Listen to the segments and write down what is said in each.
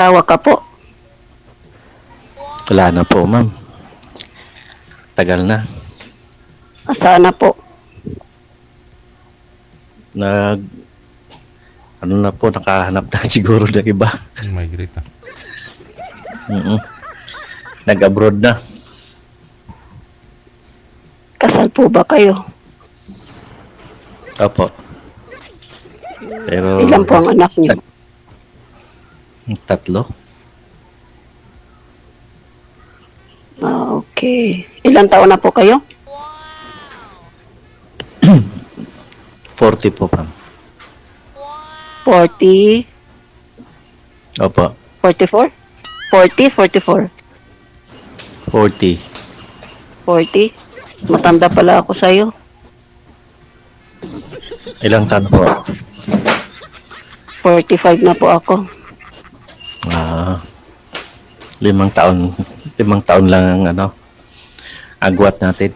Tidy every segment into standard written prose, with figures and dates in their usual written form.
Tawa ka po. Wala na po, ma'am. Tagal na. Sana po. Nag... Ano na po, nakahanap na siguro ng iba. Migrate ah. Nag-abroad na. Kasal po ba kayo? Opo. Pero... Ilan po ang anak niyo? 3. Okay. Ilan taon na po kayo? 40 po, ma'am. 40? Opo. 44? 40? 44? 40. 40? Matanda pala ako sa'yo. Ilang taon po? 45 na po ako. 5 taon. 5 taon lang ang agwat natin.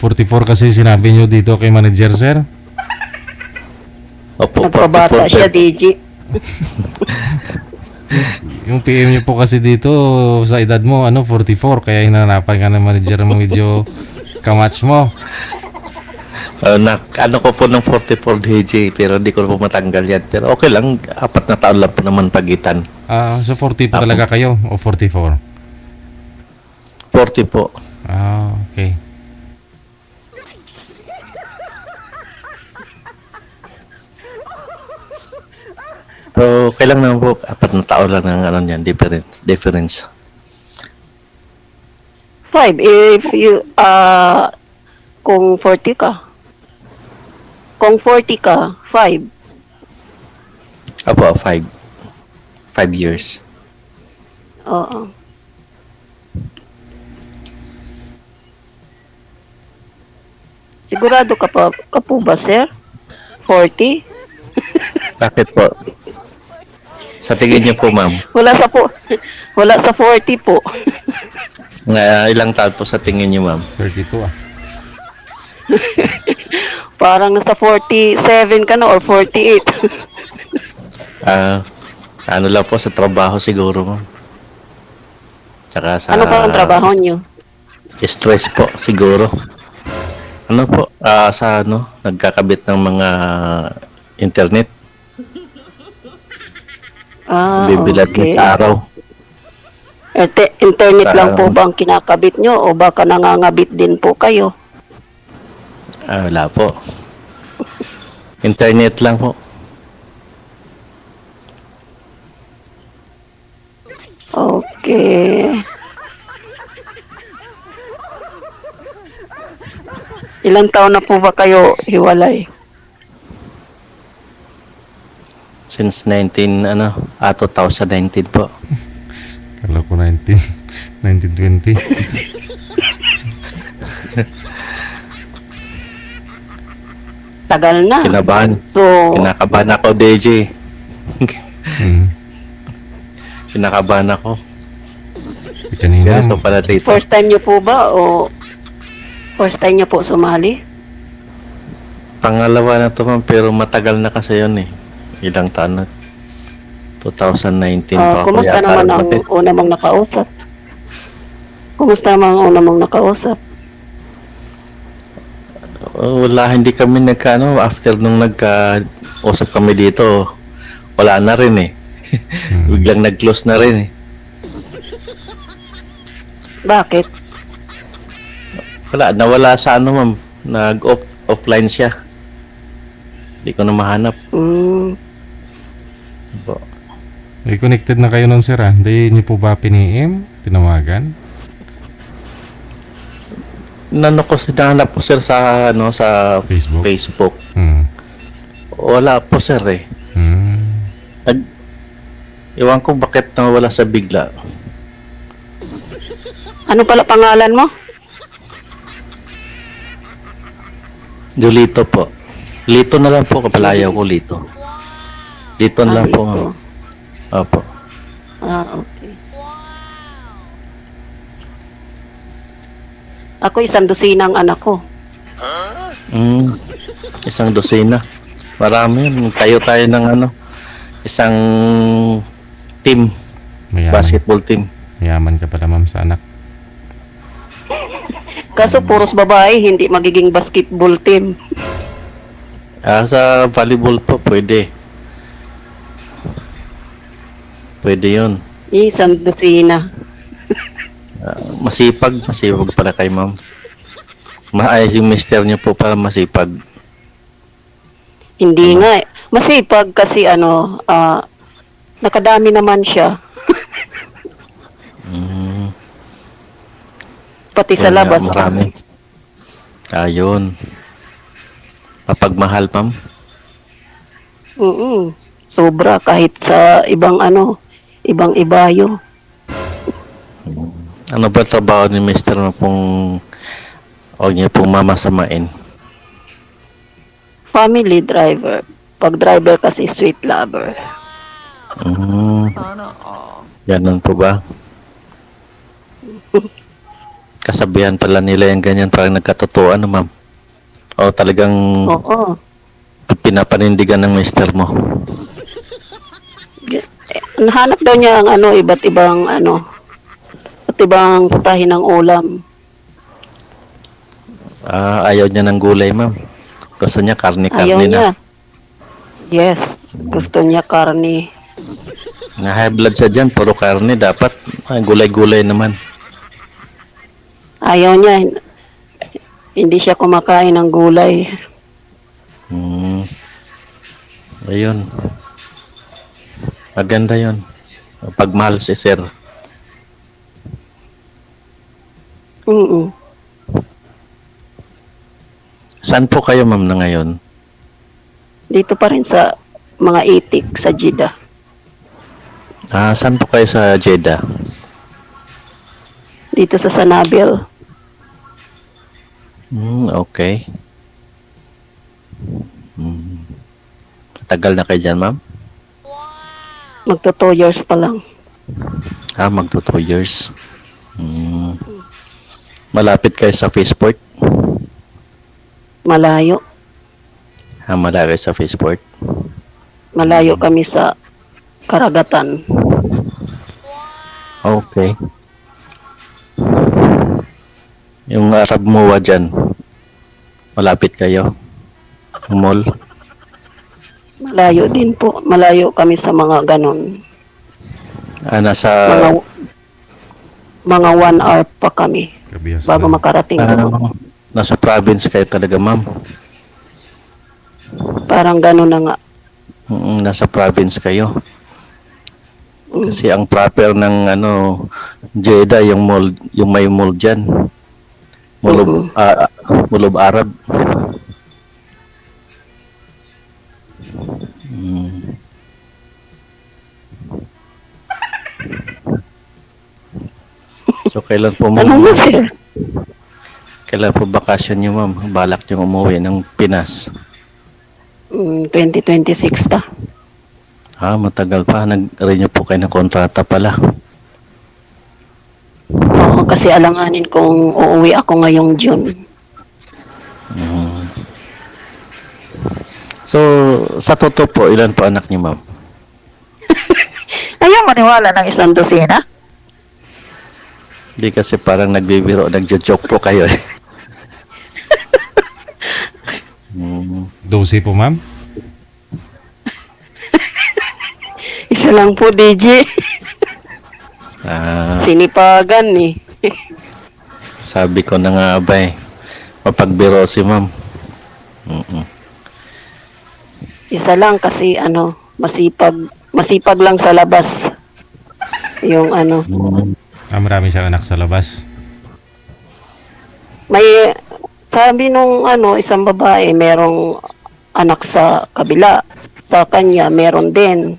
$44 kasi sinabi nyo dito kay manager, sir. Opo, Nagpabata 44. siya, DJ. Yung PM nyo po kasi dito sa edad mo, 44. Kaya hinanapan ka ng manager mo medyo kamatch mo. Ano ko po ng 44 DJ, pero hindi ko po matanggal yan. Pero okay lang, 4 na taon lang po naman pagitan. So 40 po Apo. talaga kayo o 44? 40 po. Okay. So, kailang naman po, 4 na taon lang ng difference. 5. If you, kung 40 ka. Kung 40 ka, 5. Opo, 5 years. Oo. Sigurado ka po ba, sir? 40? Bakit po? Sa tingin niyo po, ma'am, Wala sa 40 po. ilang taon po sa tingin niyo, ma'am? 32 ah. Parang nasa 47 ka na or 48. Ano lang po, sa trabaho siguro, ma'am. Tsaka sa... Ano pa ang trabaho niyo? Stress po, siguro. Ano po, nagkakabit ng mga internet. Bibilad Okay. sa araw. Internet Sa- lang po ba ang kinakabit nyo o baka nangangabit din po kayo? Wala po. Internet lang po. Okay. Ilang taon na po ba kayo hiwalay? Since 2019 po. Kala ko 1920. Tagal na. Kinabahan. So, Kinakabahan ako, DJ. Hmm. Kinakabahan ako. Kanina, Ganito pala dito. first time nyo po ba o first time nyo po sumali? Pangalawa na to, ma'am, pero matagal na kasi yun eh. Ilang taon na. 2019 pa ako Kumusta yata. naman ang una mong nakausap? Kumusta naman ang una mong nakausap? Wala, hindi kami after nung nagka-usap kami dito, wala na rin eh. Biglang nag-close na rin eh. Bakit? Wala, nawala sa ma'am. Offline siya. Hindi ko na mahanap. Po. connected na kayo nun, sir ah. Hindi niyo po ba piniim? Tinawagan? Ko sinahanap po sir sa Facebook? Facebook. Hmm. Wala po sir eh. Iwan ko bakit nawala sa bigla. Ano pala pangalan mo? Julito po. Lito na lang po, kapalayaw ko Lito. Lito na lang po. Lito. Opo. Okay. Ako 100 anak ko. Isang dosina. Marami yun. Tayo ng ano, isang team, Mayaman. basketball team. Mayaman ka pala, ma'am, sa anak. Kaso puros babae, hindi magiging basketball team. Sa volleyball po, pwede. Pwede yun. Isang dosina. Masipag pala kay ma'am. Maayos yung mister niyo po para masipag. Hindi nga. Masipag kasi nakadami naman siya. Mm, Pati sa yun nga, labas. marami. Ayun. Mapagmahal, ma'am. Sobra kahit sa ibang ibayo. Ano ba trabaho ni mister mo pong huwag niyo pong mamasamain? Family driver. Pag driver kasi sweet lover. Ganun po ba? Kasabihan pala nila yung ganyan parang nagkatotoo, ano ma'am? O talagang Oo. pinapanindigan ng mister mo? Nahanap daw niya ang iba't ibang putahin ng ulam. Ayaw niya ng gulay, ma'am. Gusto niya Ayaw karne-karne na. niya. Yes. Gusto niya karne. Na high blood siya dyan, puro karne. Dapat gulay-gulay naman. Ayaw niya. Hindi siya kumakain ng gulay. Ayun. Maganda yun. Pagmahal si sir. Mm. Saan po kayo, ma'am, na ngayon? Dito pa rin sa mga itik sa Jeddah. Saan po kayo sa Jeddah? Dito sa Sanabil. Okay. Tagal na kayo dyan, ma'am? Magto 2 years pa lang. Magto 2 years. Malapit kayo sa Faceport? Malayo. Malayo sa Faceport? Malayo kami sa karagatan. Okay. Yung Arab Mua dyan, malapit kayo? Mall? Malayo din po. Malayo kami sa mga ganon. Nasa... Mga 1 hour pa kami Kabihas bago lang. makarating doon. Nasa province kayo talaga, ma'am? Parang ganon na nga. Nasa province kayo? Kasi ang proper ng Jeddah, yung mall, yung may mall dyan. Mulob Arab. So, kailan po Ano mo, sir? kailan po bakasyon niyo, ma'am? Balak niyo umuwi ng Pinas? 2026 pa. Matagal pa. Nag-renew po kayo ng kontrata pala. Oo, kasi alanganin kung uuwi ako ngayong June. So, sa totoo po, ilan po anak niyo, ma'am? Ayaw maniwala ng isang dosina? Hindi kasi parang nagbibiro, nagja-joke po kayo eh. 12 po, ma'am? Isa lang po, DJ. Sinipagan eh. Sabi ko na nga ba eh, mapagbiro si ma'am. Isa lang kasi masipag lang sa labas. Yung Marami siyang anak sa labas. may sabi nung isang babae, merong anak sa kabila. Sa kanya, meron din.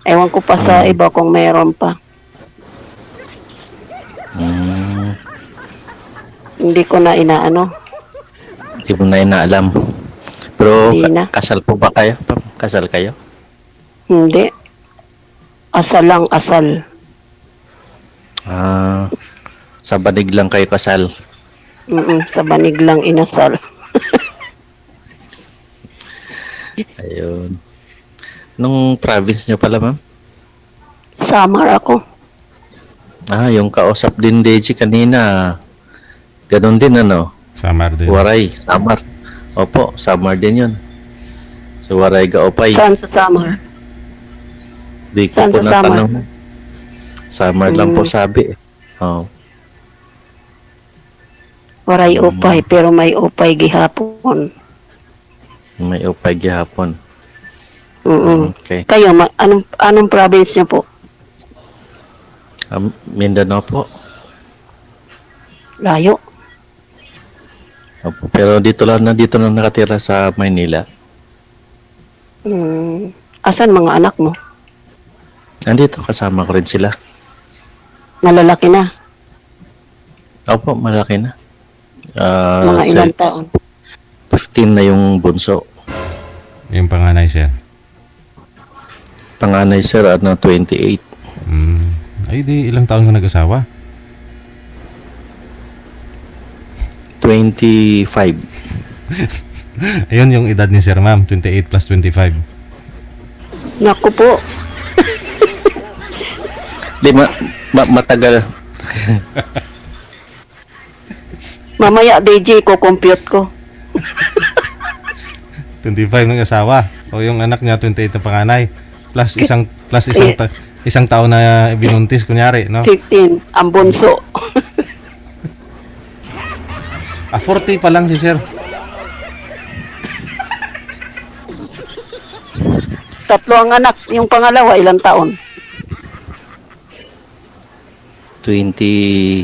Ewan ko pa sa iba kung meron pa. Hindi ko na inaano. Hindi mo na inaalam. Pero Hindi na. kasal po ba kayo? Kasal kayo? Hindi. Asal lang, asal. Sa banig lang kayo kasal. Sa banig lang inasal. Ayun. Nung province nyo pala, ma'am? Samar ako. Ah, yung kausap din Deji kanina. Ganon din, ano? Samar din. Waray, Samar. Opo, Samar din yun. So, Waray Gaopay. Saan sa Samar? Di ko Saan po sa Samar? natanong. Samar lang po sabi. Oh. Waray upay, pero may upay gihapon. May upay gihapon. Okay. Kayo, anong province niyo po? Mindanao po. Layo. Opo. Pero dito lang nakatira sa Maynila. Asan mga anak mo? Nandito, kasama ko rin sila. Malalaki na. Opo, malaki na. Mga ilang taon? 15 na yung bunso. Yung panganay, sir. Panganay sir, 28. Ay, di ilang taon ka nag-asawa? 25. Ayun yung edad ni Sir Ma'am, 28 plus 25. Naku po. Di, matagal. Mamaya, DJ, ko compute ko. 25 ng asawa. O yung anak niya, 28 na panganay. Plus isang taon na binuntis, kunyari, no? 15, ang bunso. 40 pa lang si Sir. Tatlo ang anak. Yung pangalawa, ilang taon? 23.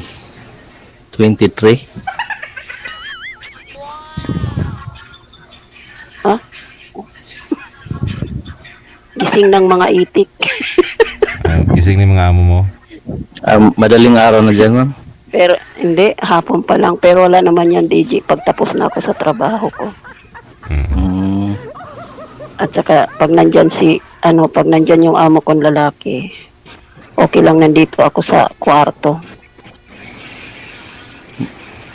Ha? Gising ng mga itik. Gising ni mga amo mo. Madaling araw na dyan, ma'am. Pero, hindi, hapon pa lang. Pero wala naman yan, DJ, pagtapos na ako sa trabaho ko. At saka, pag nandyan yung amo kong lalaki, okay lang nandito ako sa kwarto.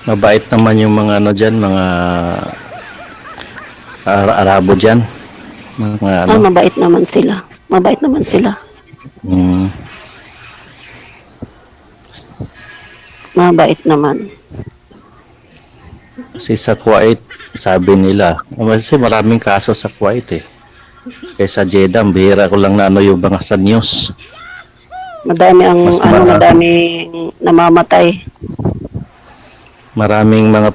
Mabait naman yung mga dyan, mga Arabo dyan. Mga Mabait naman sila. Mabait naman sila. Mabait naman. Kasi sa Kuwait, sabi nila, kasi maraming kaso sa Kuwait eh. Kaya sa Jeddah, bihira ko lang na yung mga sa news. Madami madaming namamatay. Maraming mga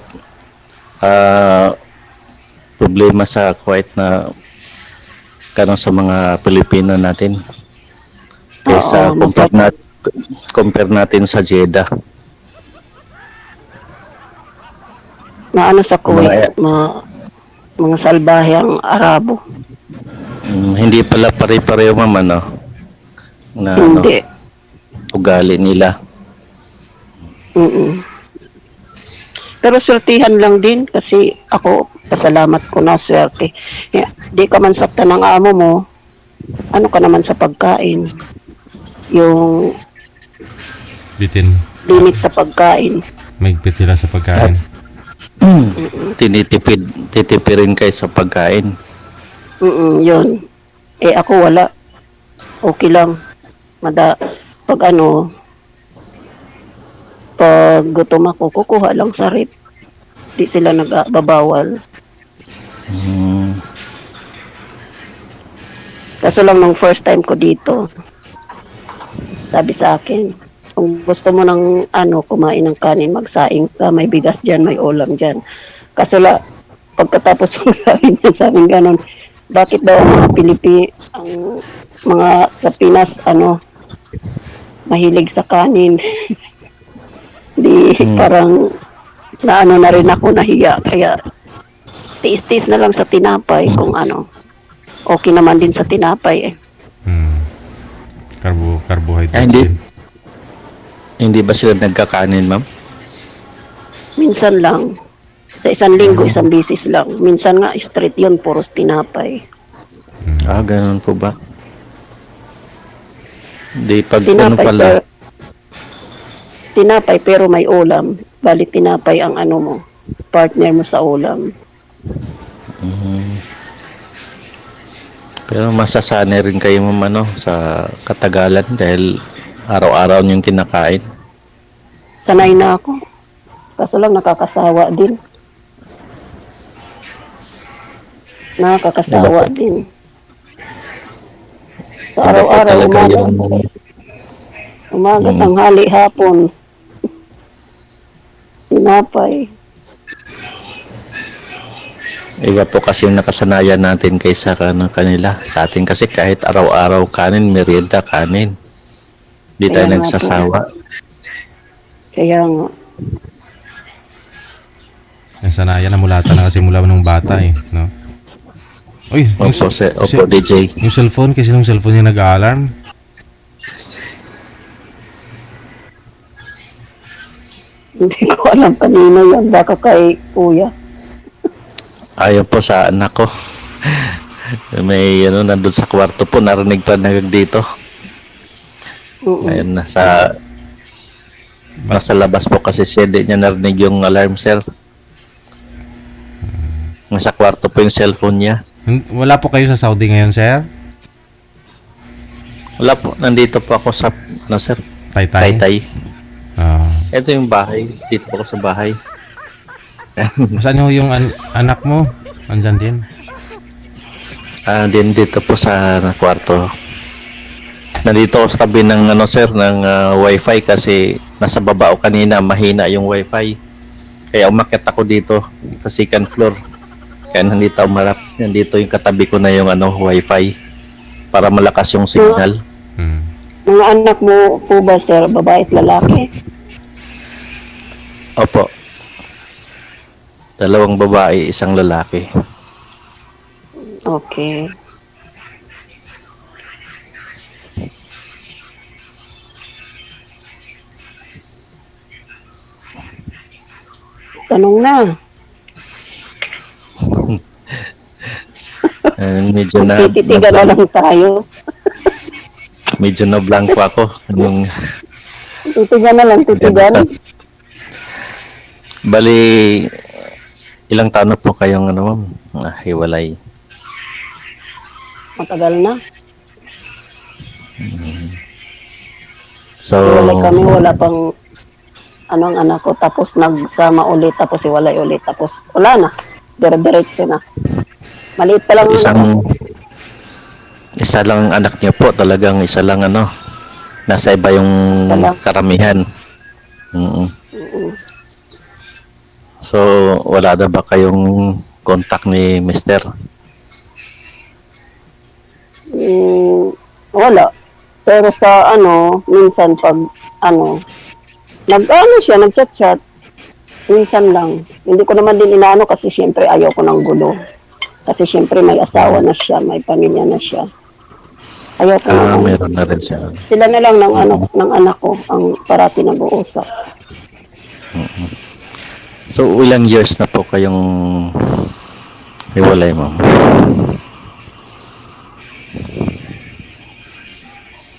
problema sa Kuwait na karon sa mga Pilipino natin. Kaya compare natin sa Jeddah. Na sa Kuwait, mga salbahe ang Arabo. Hindi pala pare-pareho, ma'am, ano? Na, Hindi. Ugali nila. Pero swertihan lang din kasi ako, pasalamat ko na swerte. Di ka man sakta ng amo mo, ano ka naman sa pagkain? Yung limit sa pagkain. Maigpit sila sa pagkain. Titipirin kayo sa pagkain. Yun. Ako wala. Okay lang. Pag gutom ako, kukuha lang sa rip. Di sila nagbabawal. Kaso lang nung first time ko dito, sabi sa akin, kung gusto mo ng kumain ng kanin, magsaing ka, may bigas dyan, may ulam dyan. Kaso lang, pagkatapos ng sabi niya sa amin ganun, bakit daw ang mga ang mga sa Pinas, mahilig sa kanin. Di parang na rin ako nahiya. Kaya tiis-tiis na lang sa tinapay kung okay naman din sa tinapay eh. Carbohydrates. Hindi ba sila nagkakanin, ma'am? Minsan lang. Sa isang linggo, isang bisis lang. Minsan nga, straight yun, puros tinapay. Ganun po ba? Di pag Tinapay, pala. Tinapay pero may ulam. Bali tinapay ang partner mo sa ulam. Pero masasanay rin kayo ma'am ano, sa katagalan dahil araw-araw niyong kinakain. Sanay na ako. Kaso lang nakakasawa din. Nakakasawa din. Sa Iba po araw-araw, talaga umaga, tanghali, hapon. Tinapay. iba po kasi yung nakasanayan natin kaysa kanila. Sa atin kasi kahit araw-araw kanin, merienda kanin. Hindi tayo Kaya nga nagsasawa. Kaya nga. Yung sanayan na mulata na kasi mula nung bata eh, no? Uy, Opo, DJ. yung cellphone, kasi nung cellphone yung nag-alarm. Hindi ko alam kanino yan. Baka kay kuya. Ayaw po sa anak ko. May nandun sa kwarto po, narinig pa dito. Oo. Ayun, nasa labas po kasi siya, di niya narinig yung alarm, sir. Nasa kwarto po yung cellphone niya. Wala po kayo sa Saudi ngayon, sir? Wala po, nandito po ako sa, sir, Taytay? Taytay. Ah. Ito yung bahay, dito po ako sa bahay. Saan yung anak mo? Andyan din? Din dito po sa kwarto. Nandito ako sa tabi ng sir, ng wifi kasi nasa baba ako kanina, mahina yung wifi. Kaya umakyat ako dito sa second floor. Kaya nandito umarap, nandito yung katabi ko na yung wifi para malakas yung signal. Mga anak mo po ba, sir? Babae at lalaki? Opo. 2 babae, 1 lalaki. Okay. Tanong na. Medyo na Tititigan na lang tayo. medyo na blanco ako yung Titigan na lang, titigan. Bali, ilang taon na po kayong ma'am? Hiwalay. Matagal na. So, Iwalay kami, wala pang ang anak ko. Tapos nagsama ulit, tapos iwalay ulit. Tapos wala na. Dire-diretso na. Maliit pa lang ang anak ko. isa lang ang anak niyo po, talagang isa lang nasa iba yung karamihan. So, wala na ba kayong contact ni Mister? Wala. Pero sa minsan pag siya, nag-chat-chat. Minsan lang. Hindi ko naman din inaano kasi siyempre ayaw ko ng gulo. Kasi siyempre may asawa na siya, may pamilya na siya. Ayaw ko na. Meron na rin siya. Sila na lang ng anak ko ang parati nag-uusap. So, ilang years na po kayong hiwalay, ma'am?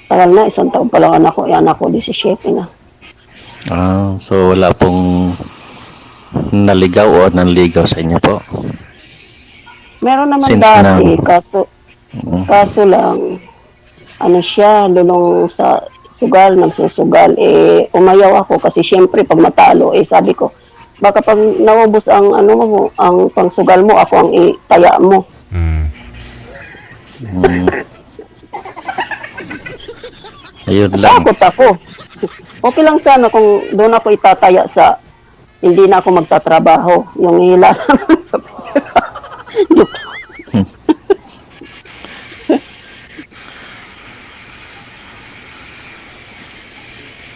Tagal na, 1 taon pa lang anak ko. Yung anak ko, 17 na. So wala pong naligaw o nanligaw sa inyo po? Meron naman Since dati, kaso lang, siya, lulong sa sugal, nagsusugal, umayaw ako kasi syempre pag matalo, sabi ko, baka pag naubos ang ang pangsugal mo, ako ang itaya mo. Ayun lang. Takot ako. Okay lang sana kung doon ako itataya sa hindi na ako magtatrabaho. Yung hila naman sa pera.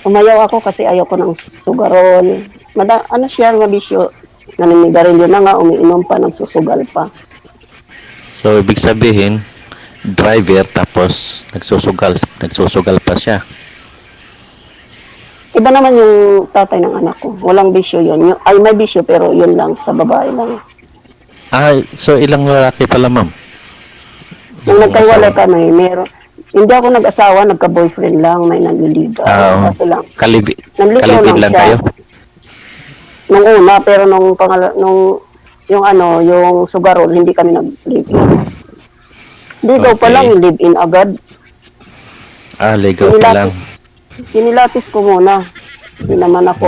Umayaw ako kasi ayaw ko ng sugarol. Siya, mabisyo. Naninigarilyo na nga, umiinom pa, nagsusugal pa. So ibig sabihin, driver tapos nagsusugal pa siya. Iba naman yung tatay ng anak ko. Walang bisyo yun. May bisyo pero yun lang, sa babae lang. So ilang lalaki pala, ma'am? Nung nagkaiwalay kami, hindi ako nag-asawa, nagka-boyfriend lang, may nanliligaw. Kaso lang. Kalibid Nanligaw lang siya. kayo? Nung una, pero yung sugarol, hindi kami nag-live. Ligaw pa Okay. lang, live-in agad. Ligaw pa lang. Sinilatis ko muna. Hindi naman ako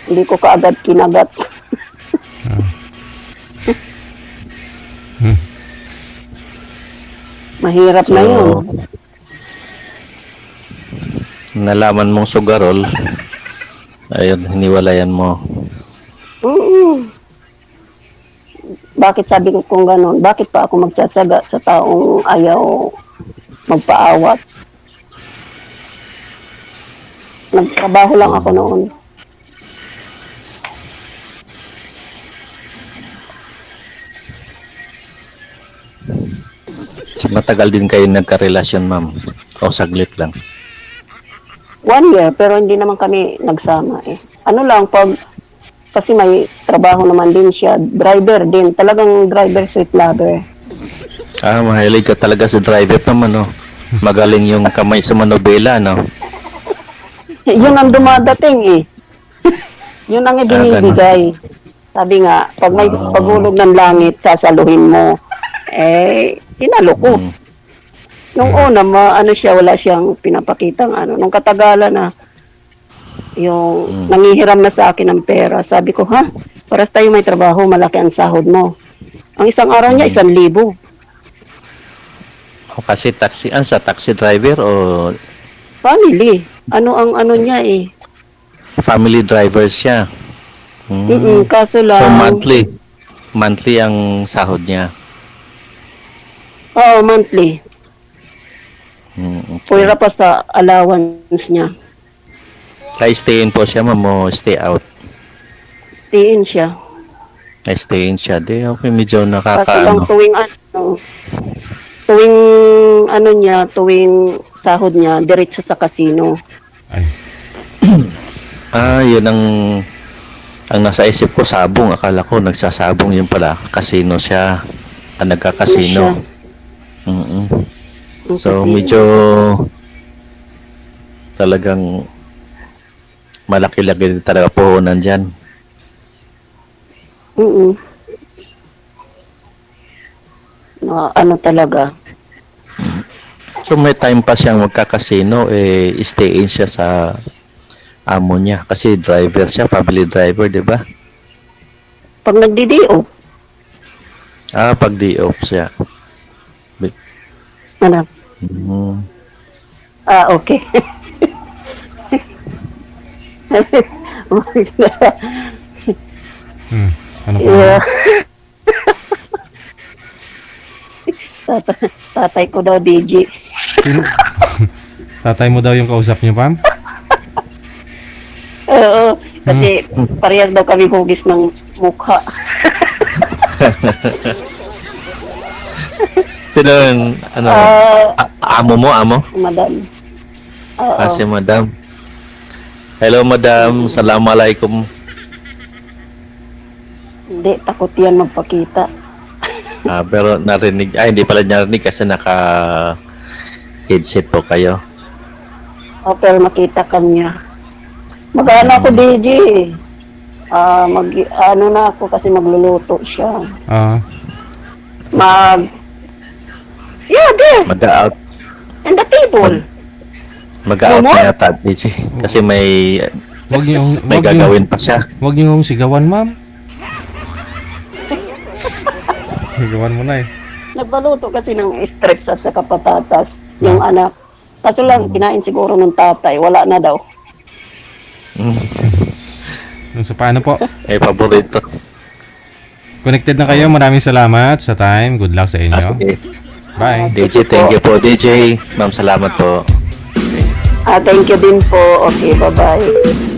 hindi ko kaagad kinagat. Mahirap na yun. Nalaman mong sugarol, ayun, hiniwalayan mo. Bakit sabi ko kung gano'n? Bakit pa ako magtsatsaga sa taong ayaw magpaawat? Nagtrabaho lang ako noon. Matagal din kayo nagka-relasyon, ma'am. O saglit lang. 1 year, pero hindi naman kami nagsama eh. Ano lang, kasi may trabaho naman din siya. Driver din. Talagang driver, sweet lover. Mahilig ka talaga sa driver naman, no? Magaling yung kamay sa manobela, no? Yun ang dumadating eh. Yun ang ibinibigay. Sabi nga, pag may pagulog ng langit, sasaluhin mo. Tinalo ko. Nung una, wala siyang pinapakitang Nung katagalan na, yung nangihiram na sa akin ng pera. Sabi ko, paras tayo may trabaho, malaki ang sahod mo. Ang isang araw niya, 1,000. Kasi sa taxi driver o Family. Ano ang niya eh. family driver siya? Kaso lang. So monthly ang sahod niya. Oo, monthly. Okay. Pwera pa sa allowance niya. Kaya stay in po siya, ma'am, o stay out? Tiin siya. Stay in siya. Di, okay, medyo Kasi lang nakakaano. tuwing sahod niya, diretso sa casino. Ay. Yun ang nasa isip ko, sabong. Akala ko nagsasabong, yun pala. Casino siya. Nagka-casino. So, medyo talagang malaki-laki talaga puhunan dyan. Talaga. So, may time pa siyang magka-casino, stay in siya sa amo niya. Kasi driver siya, family driver, di ba? Pag nagdi-day-off, Pag day off siya. okay. Ano po? Yeah. Tatay ko daw, DJ. Tatay mo daw yung kausap niyo, Pam? Oo, kasi parehas daw kami hugis ng mukha. Sino yung, amo mo, amo? Madam. Oo. Si madam. Hello, madam. Assalamualaikum. Hindi, takot yan magpakita. Pero narinig, hindi pala narinig kasi naka-headset po kayo. Pero makita kanya. Mag-ano ako, DJ. Na ako kasi magluluto siya. There. Mag-out. And the table. Mag-out na yata, DJ. Kasi may gagawin pa siya. Huwag niyo sigawan, ma'am. Sigawan mo na eh. Nagbaluto kasi ng strips at saka patatas yung anak. Kaso lang, kinain siguro ng tatay. Wala na daw. So, paano po? Paborito. Connected na kayo. Maraming salamat sa time. Good luck sa inyo. Sige. Bye. DJ, thank you po, DJ. Ma'am, salamat po. Thank you din po. Okay, bye-bye.